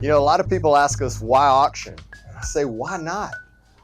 A lot of people ask us why auction? I say, why not?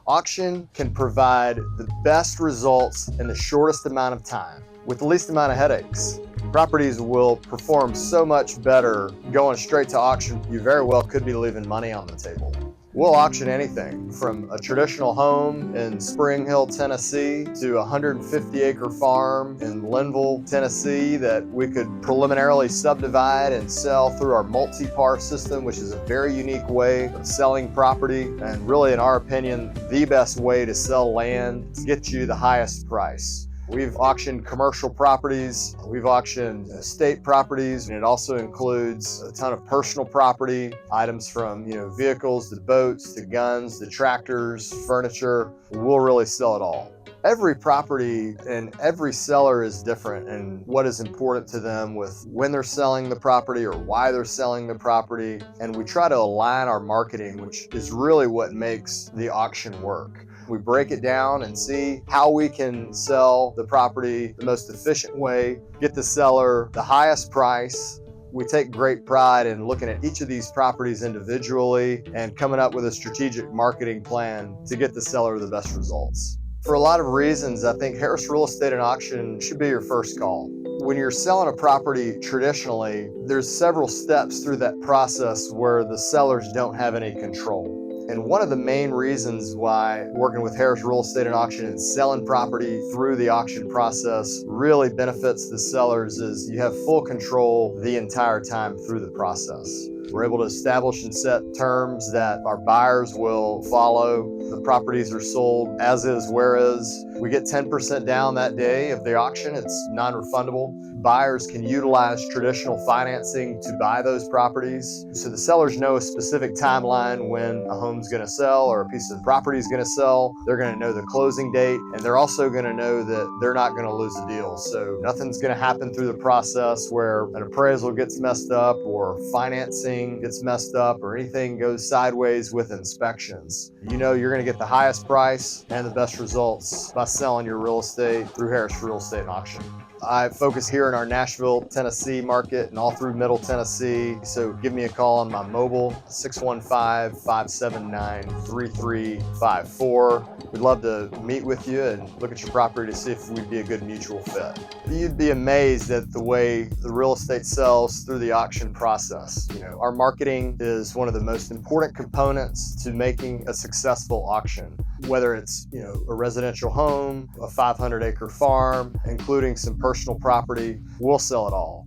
Auction can provide the best results in the shortest amount of time with the least amount of headaches. Properties will perform so much better going straight to auction. You very well could be leaving money on the table. We'll auction anything from a traditional home in Spring Hill, Tennessee to a 150-acre farm in Linville, Tennessee that we could preliminarily subdivide and sell through our multi-par system, which is a very unique way of selling property and really, in our opinion, the best way to sell land to get you the highest price. We've auctioned commercial properties, we've auctioned estate properties, and it also includes a ton of personal property, items from vehicles to boats to guns to tractors, furniture. We'll really sell it all. Every property and every seller is different in what is important to them with when they're selling the property or why they're selling the property. And we try to align our marketing, which is really what makes the auction work. We break it down and see how we can sell the property the most efficient way, get the seller the highest price. We take great pride in looking at each of these properties individually and coming up with a strategic marketing plan to get the seller the best results. For a lot of reasons, I think Harris Real Estate and Auction should be your first call. When you're selling a property traditionally, there's several steps through that process where the sellers don't have any control. And one of the main reasons why working with Harris Real Estate and Auction and selling property through the auction process really benefits the sellers is you have full control the entire time through the process. We're able to establish and set terms that our buyers will follow. The properties are sold as is, where is. We get 10% down that day of the auction. It's non-refundable. Buyers can utilize traditional financing to buy those properties. So the sellers know a specific timeline when a home's going to sell or a piece of property is going to sell. They're going to know the closing date, and they're also going to know that they're not going to lose a deal. So nothing's going to happen through the process where an appraisal gets messed up or financing gets messed up or anything goes sideways with inspections. You know you're going to get the highest price and the best results by selling your real estate through Harris Real Estate and Auction. I focus here in our Nashville, Tennessee market and all through Middle Tennessee. So give me a call on my mobile, 615-579-3354. We'd love to meet with you and look at your property to see if we'd be a good mutual fit. You'd be amazed at the way the real estate sells through the auction process. Our marketing is one of the most important components to making a successful auction. Whether it's a residential home, a 500-acre farm, including some personal property, we'll sell it all.